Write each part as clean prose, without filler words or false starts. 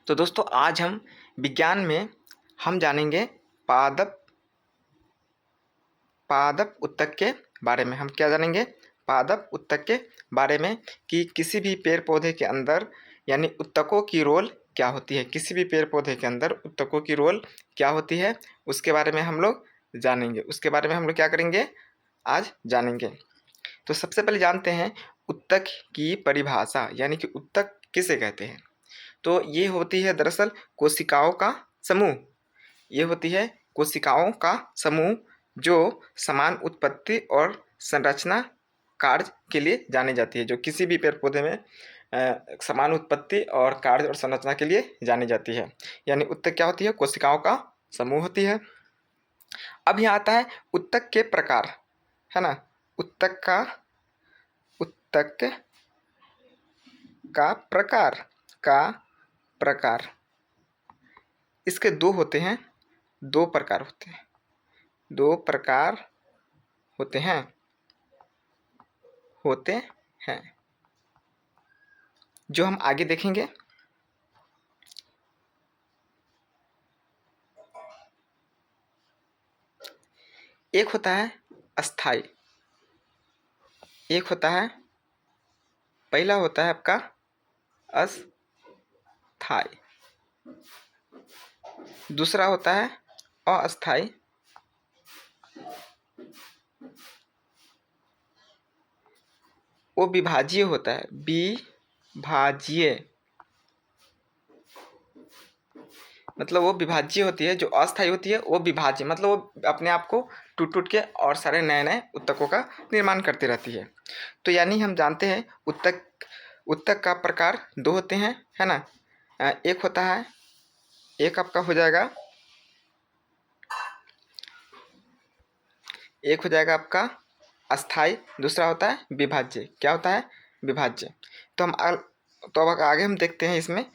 तो दोस्तों आज हम विज्ञान में हम जानेंगे पादप पादप उत्तक के बारे में। हम क्या जानेंगे? पादप उत्तक के बारे में कि किसी भी पेड़ पौधे के अंदर यानी उत्तकों की रोल क्या होती है। किसी भी पेड़ पौधे के अंदर उत्तकों की रोल क्या होती है उसके बारे में हम लोग जानेंगे। उसके बारे में हम लोग क्या करेंगे? आज जानेंगे। तो सबसे पहले जानते हैं उत्तक की परिभाषा, यानी कि उत्तक किसे कहते हैं। तो ये होती है दरअसल कोशिकाओं का समूह। ये होती है कोशिकाओं का समूह जो समान उत्पत्ति और संरचना कार्य के लिए जानी जाती है। जो किसी भी पेड़ पौधे में समान उत्पत्ति और कार्य और संरचना के लिए जानी जाती है। यानी उत्तक क्या होती है? कोशिकाओं का समूह होती है। अब यहाँ आता है उत्तक के प्रकार, है ना। उत्तक का प्रकार इसके दो होते हैं। दो प्रकार होते हैं जो हम आगे देखेंगे। एक होता है अस्थाई, पहला होता है आपका अस्थाई, दूसरा होता है अस्थाई। वो विभाज्य होता है, मतलब वो विभाज्य होती है। जो अस्थायी होती है वो विभाज्य, मतलब वो अपने आप को टूट के और सारे नए नए उत्तकों का निर्माण करती रहती है। तो यानी हम जानते हैं उत्तक का प्रकार दो होते हैं, है ना। एक होता है, एक आपका हो जाएगा, एक हो जाएगा आपका अस्थाई, दूसरा होता है विभाज्य। क्या होता है? विभाज्य। तो अब आगे हम देखते हैं इसमें।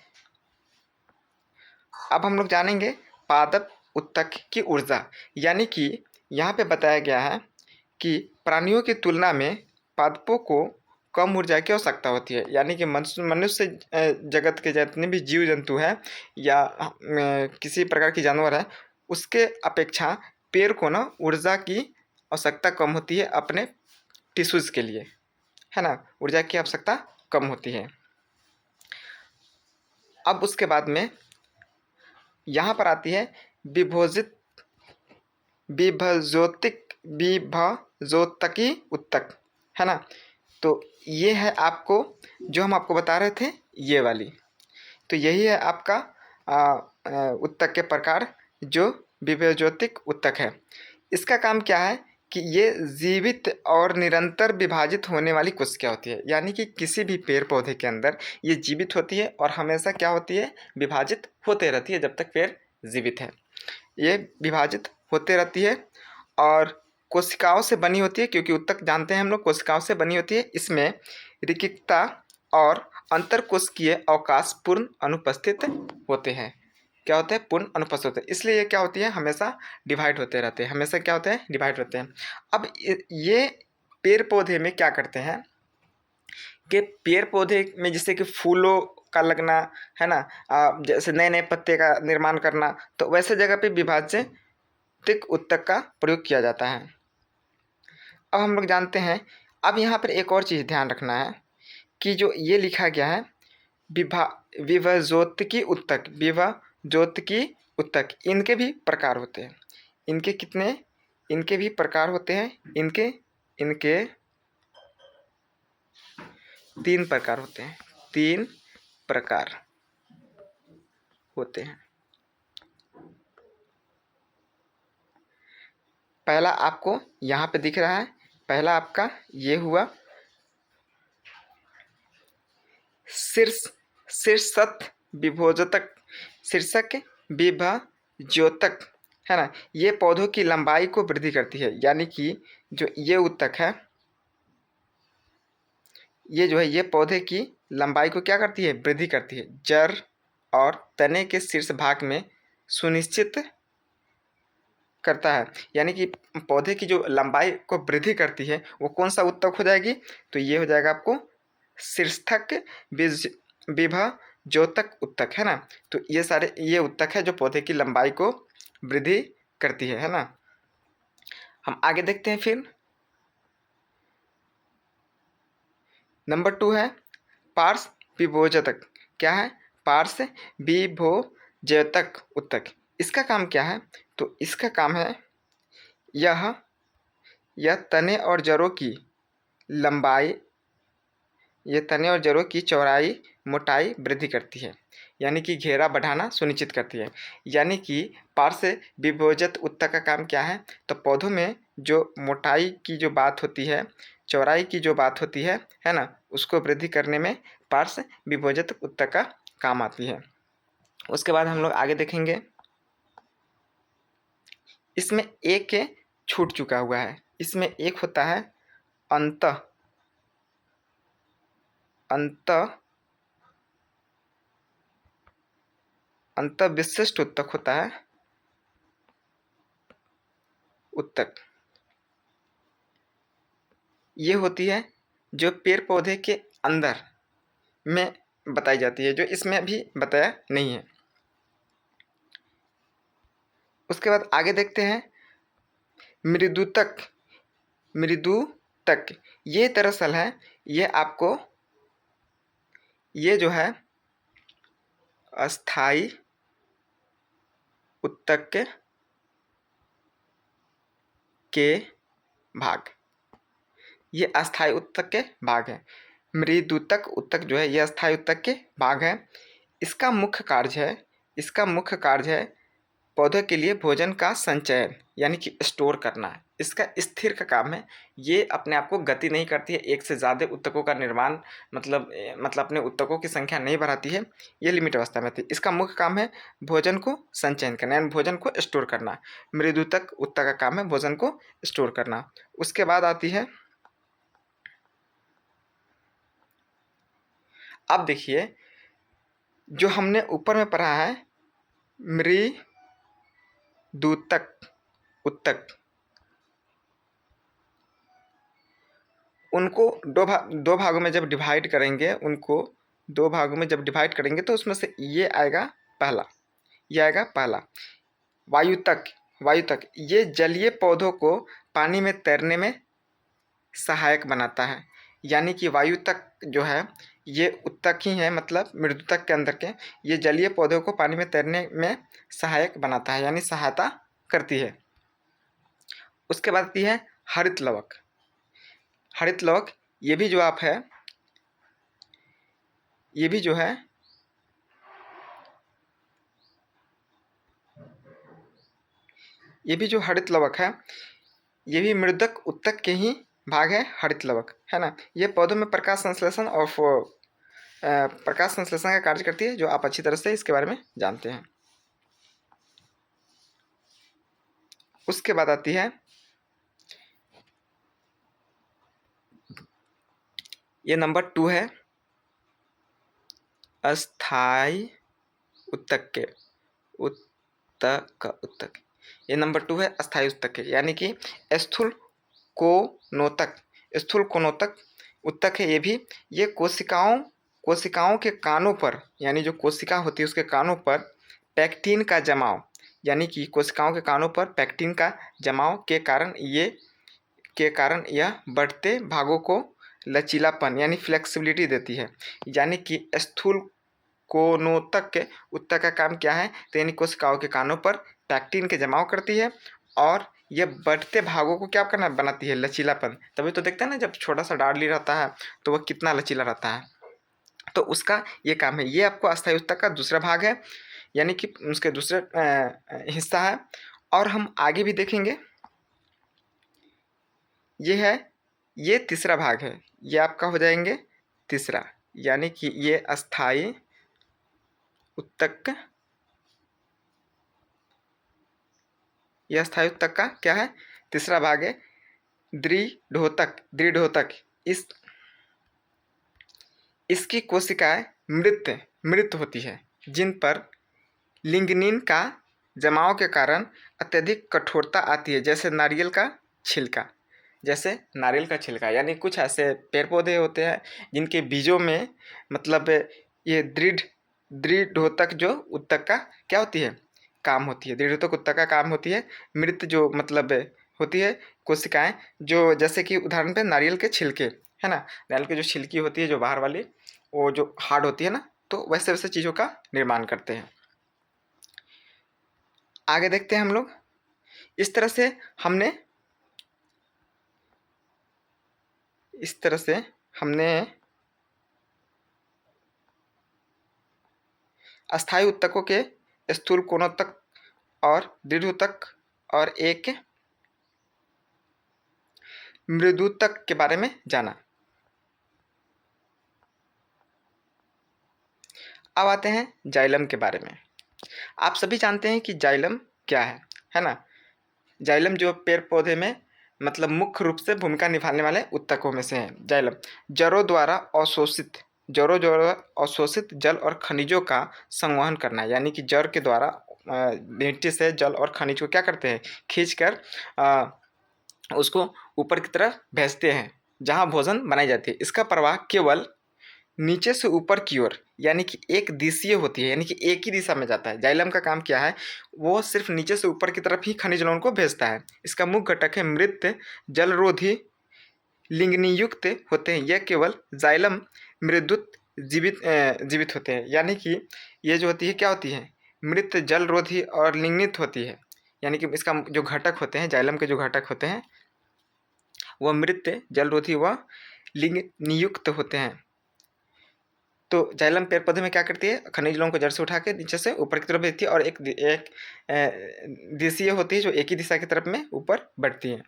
अब हम लोग जानेंगे पादप उत्तक की ऊर्जा, यानी कि यहाँ पे बताया गया है कि प्राणियों की तुलना में पादपों को कम ऊर्जा की आवश्यकता होती है। यानी कि मनुष्य जगत के जितने भी जीव जंतु हैं या किसी प्रकार की जानवर है, उसके अपेक्षा पेड़ को ना ऊर्जा की आवश्यकता कम होती है अपने टिश्यूज़ के लिए, है ना। ऊर्जा की आवश्यकता कम होती है। अब उसके बाद में यहाँ पर आती है विभजोतकी उत्तक, है ना। तो ये है आपको जो हम आपको बता रहे थे, ये वाली। तो यही है आपका उत्तक के प्रकार जो विभजोतिक उत्तक है। इसका काम क्या है कि ये जीवित और निरंतर विभाजित होने वाली कोशिका होती है। यानी कि किसी भी पेड़ पौधे के अंदर ये जीवित होती है और हमेशा क्या होती है? विभाजित होते रहती है जब तक पेड़ जीवित है। ये विभाजित होते रहती है और कोशिकाओं से बनी होती है, क्योंकि उत्तक जानते हैं हम लोग कोशिकाओं से बनी होती है। इसमें रिक्तता और अंतरकोशिकीय अवकाश पूर्ण अनुपस्थित होते हैं। क्या होते हैं? पूर्ण अनुपस्थित होते हैं। इसलिए ये क्या होती है? हमेशा डिवाइड होते रहते हैं। हमेशा क्या होते हैं? डिवाइड होते हैं। अब ये पेड़ पौधे में क्या करते हैं कि पेड़ पौधे में जैसे कि फूलों का लगना, है ना, जैसे नए नए पत्ते का निर्माण करना, तो वैसे जगह पे विभाज्य उत्तक का प्रयोग किया जाता है। अब हम लोग जानते हैं, अब यहाँ पर एक और चीज़ ध्यान रखना है कि जो ये लिखा गया है विभजोतकी उत्तक, इनके भी प्रकार होते हैं। इनके कितने? इनके भी प्रकार होते हैं। इनके 3 प्रकार होते हैं। 3 प्रकार होते हैं। पहला आपको यहाँ पे दिख रहा है, पहला आपका ये हुआ शीर्षक विभजोतक, है ना। ये पौधों की लंबाई को वृद्धि करती है। यानी कि जो ये उत्तक है, ये जो है ये पौधे की लंबाई को क्या करती है? वृद्धि करती है। जड़ और तने के शीर्ष भाग में सुनिश्चित करता है। यानी कि पौधे की जो लंबाई को वृद्धि करती है वो कौन सा उत्तक हो जाएगी? तो ये हो जाएगा आपको शीर्षक ज्योतक उत्तक, है ना। तो ये सारे ये उत्तक है जो पौधे की लंबाई को वृद्धि करती है ना। हम आगे देखते हैं फिर। नंबर 2 है पार्श्व विभोजतक। क्या है? पार्श्व विभोजतक उत्तक। इसका काम क्या है? तो इसका काम है यह तने और जड़ों की लंबाई, ये तने और जड़ों की चौड़ाई मोटाई वृद्धि करती है, यानी कि घेरा बढ़ाना सुनिश्चित करती है। यानी कि पार्श्व विभोजत उत्तक का काम क्या है? तो पौधों में जो मोटाई की जो बात होती है, चौड़ाई की जो बात होती है ना, उसको वृद्धि करने में पार्श्व विभोजत उत्तक का काम आती है। उसके बाद हम लोग आगे देखेंगे। इसमें एक छूट चुका हुआ है। इसमें एक होता है अंत विशिष्ट उत्तक होता है उत्तक। ये होती है जो पेड़ पौधे के अंदर में बताई जाती है, जो इसमें अभी बताया नहीं है। उसके बाद आगे देखते हैं मृदुतक। ये दरअसल है, ये आपको ये जो है अस्थाई उत्तक के भाग, ये अस्थाई उत्तक के भाग है। मृदुतक उत्तक जो है ये अस्थाई उत्तक के भाग है। इसका मुख्य कार्य है पौधों के लिए भोजन का संचयन, यानी कि स्टोर करना है। इसका स्थिर का काम है। ये अपने आप को गति नहीं करती है, एक से ज़्यादा उत्तकों का निर्माण मतलब अपने उत्तकों की संख्या नहीं बढ़ाती है, ये लिमिट अवस्था में थी। इसका मुख्य काम है भोजन को संचयन करना, यानी भोजन को स्टोर करना। मृदुतक उत्तक का काम है भोजन को स्टोर करना। उसके बाद आती है, अब देखिए जो हमने ऊपर में पढ़ा है मृदुतक उत्तक, उनको दो भागों में जब डिवाइड करेंगे, तो उसमें से ये आएगा पहला, वायुतक। ये जलीय पौधों को पानी में तैरने में सहायक बनाता है। यानी कि वायुतक जो है ये उत्तक ही है, मतलब मृदुतक के अंदर के, ये जलीय पौधों को पानी में तैरने में सहायक बनाता है, यानी सहायता करती है। उसके बाद आती है हरित लवक। ये भी जो हरित लवक है, ये भी मृदुतक उत्तक के ही भाग है, हरित लवक, है ना। ये पौधों में प्रकाश संश्लेषण का कार्य करती है, जो आप अच्छी तरह से इसके बारे में जानते हैं। उसके बाद आती है ये नंबर 2 है अस्थाई उत्तक। ये नंबर 2 है अस्थाई उत्तक, यानी कि स्थूल कोनोतक उत्तक है। ये कोशिकाओं के कानों पर, यानी जो कोशिका होती है उसके कानों पर पैक्टिन का जमाव, यानी कि कोशिकाओं के कानों पर पैक्टिन का जमाव के कारण यह बढ़ते भागों को लचीलापन यानी फ्लेक्सिबिलिटी देती है। यानी कि स्थूल कोनोतक उत्तक का काम क्या है? तो यानी कोशिकाओं के कानों पर पैक्टिन के जमाव करती है और यह बढ़ते भागों को क्या करना बनाती है? लचीलापन। तभी तो देखते हैं ना, जब छोटा सा डार्ली रहता है तो वह कितना लचीला रहता है, तो उसका ये काम है। ये आपको अस्थाई उत्तक का दूसरा भाग है, यानी कि उसके दूसरे हिस्सा है। और हम आगे भी देखेंगे, ये तीसरा भाग है, ये आपका हो जाएंगे तीसरा, यानी कि ये अस्थाई उत्तक, यह अस्थाई उत्तक का क्या है? तीसरा भाग है दृढ़ोतक। इसकी कोशिकाएं मृत होती है, जिन पर लिग्निन का जमाव के कारण अत्यधिक कठोरता आती है, जैसे नारियल का छिलका। यानी कुछ ऐसे पेड़ पौधे होते हैं जिनके बीजों में मतलब ये दृढ़ दृढ़ोतक जो उत्तक का क्या होती है, काम होती है। दृढ़ोतक उत्तक का काम होती है। मृत जो मतलब होती है कोशिकाएं, जो जैसे कि उदाहरण पे नारियल के छिलके, है ना, नारियल की जो छिलकी होती है जो बाहर वाली, वो जो हार्ड होती है ना, तो वैसे वैसे चीज़ों का निर्माण करते हैं। आगे देखते हैं हम लोग। इस तरह से हमने अस्थायी उत्तकों के स्थूल कोणोत्तक और दृढ़ोत्तक और एक मृदुत्तक के बारे में जाना। अब आते हैं जाइलम के बारे में। आप सभी जानते हैं कि जाइलम क्या है ना। जाइलम जो पेड़ पौधे में मतलब मुख्य रूप से भूमिका निभाने वाले उत्तकों में से है। जाइलम जड़ों द्वारा अवशोषित जल और खनिजों का संवहन करना, यानी कि जड़ के द्वारा मिट्टी से जल और खनिज को क्या करते हैं, खींचकर उसको ऊपर की तरफ भेजते हैं जहाँ भोजन बनाई जाती है। इसका प्रवाह केवल नीचे से ऊपर की ओर यानी कि एक दिशीय होती है, यानी कि एक ही दिशा में जाता है। जाइलम का काम क्या है, वो सिर्फ नीचे से ऊपर की तरफ ही खनिज लवण को भेजता है। इसका मुख्य घटक है मृत जलरोधी लिग्निनयुक्त होते हैं। यह केवल जाइलम मृदुत जीवित होते हैं, यानी कि ये जो होती है क्या होती है, मृत जलरोधी और लिग्नित होती है। यानी कि इसका जो घटक होते हैं, जाइलम के जो घटक होते हैं वह मृत जलरोधी व लिग्नियुक्त होते हैं। तो जाइलम पेड़ पौधे में क्या करती है, खनिज लवणों को जड़ से उठा के नीचे से ऊपर की तरफ भेजती है और एक दिशीय होती है जो एक ही दिशा की तरफ में ऊपर बढ़ती है।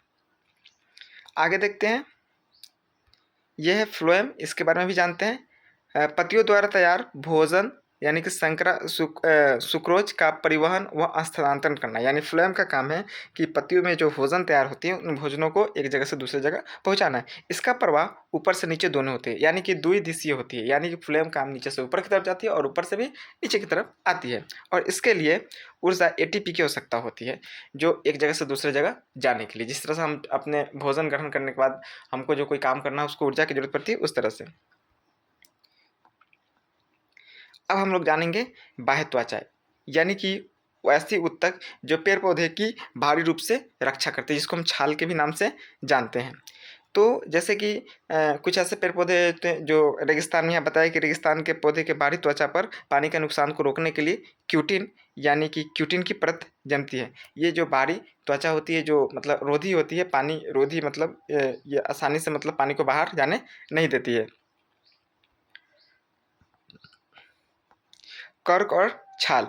आगे देखते हैं, यह है फ्लोएम, इसके बारे में भी जानते हैं। पत्तियों द्वारा तैयार भोजन यानी कि सुक्रोज का परिवहन व स्थानांतरण करना, यानी फ्लोएम का काम है कि पत्तियों में जो भोजन तैयार होती है उन भोजनों को एक जगह से दूसरी जगह पहुंचाना है। इसका प्रवाह ऊपर से नीचे दोनों होते हैं, यानी कि द्विदिशीय होती है, यानी कि फ्लोएम काम नीचे से ऊपर की तरफ जाती है और ऊपर से भी नीचे की तरफ आती है। और इसके लिए ऊर्जा एटीपी की आवश्यकता होती है, जो एक जगह से दूसरी जगह जाने के लिए। जिस तरह से हम अपने भोजन ग्रहण करने के बाद हमको जो कोई काम करना है उसको ऊर्जा की जरूरत पड़ती है, उस तरह से। अब हम लोग जानेंगे बाह्य त्वचा, यानी कि ऐसी उत्तक जो पेड़ पौधे की भारी रूप से रक्षा करते हैं, जिसको हम छाल के भी नाम से जानते हैं। तो जैसे कि कुछ ऐसे पेड़ पौधे होते हैं जो रेगिस्तान में, यहाँ बताया कि रेगिस्तान के पौधे के बाहरी त्वचा पर पानी के नुकसान को रोकने के लिए क्यूटिन यानी कि क्यूटिन की परत जमती है। ये जो बाहरी त्वचा होती है जो मतलब रोधी होती है, पानी रोधी मतलब ये आसानी से मतलब पानी को बाहर जाने नहीं देती है। कर्क और छाल,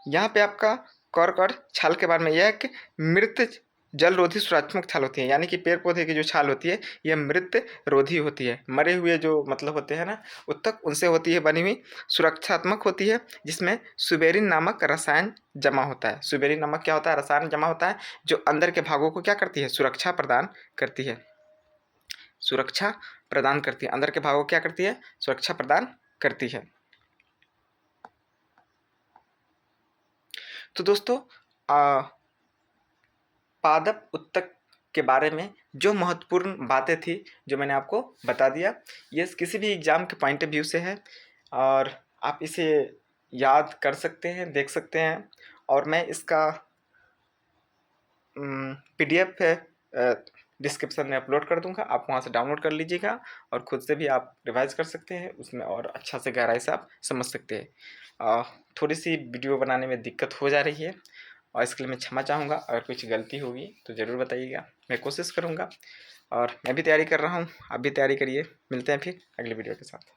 यहाँ पे आपका कर्क और छाल के बारे में यह है कि मृत जल रोधी सुरक्षात्मक छाल होती है, यानी कि पेड़ पौधे की जो छाल होती है यह मृत रोधी होती है। मरे हुए जो मतलब होते हैं ना उत्तक, उनसे होती है बनी हुई, सुरक्षात्मक होती है, जिसमें सुबेरिन नामक रसायन जमा होता है। सुबेरिन नामक क्या होता है, रसायन जमा होता है जो अंदर के भागों को क्या करती है, सुरक्षा प्रदान करती है। सुरक्षा प्रदान करती है, अंदर के भागों को क्या करती है, सुरक्षा प्रदान करती है। तो दोस्तों पादप उत्तक के बारे में जो महत्वपूर्ण बातें थी जो मैंने आपको बता दिया, ये किसी भी एग्ज़ाम के पॉइंट ऑफ व्यू से है और आप इसे याद कर सकते हैं, देख सकते हैं। और मैं इसका PDF डिस्क्रिप्शन में अपलोड कर दूंगा, आप वहाँ से डाउनलोड कर लीजिएगा और ख़ुद से भी आप रिवाइज कर सकते हैं उसमें और अच्छा से गहराई से आप समझ सकते हैं। थोड़ी सी वीडियो बनाने में दिक्कत हो जा रही है और इसके लिए मैं क्षमा चाहूँगा। अगर कुछ गलती होगी तो ज़रूर बताइएगा, मैं कोशिश करूँगा। और मैं भी तैयारी कर रहा हूँ, आप भी तैयारी करिए। मिलते हैं फिर अगले वीडियो के साथ।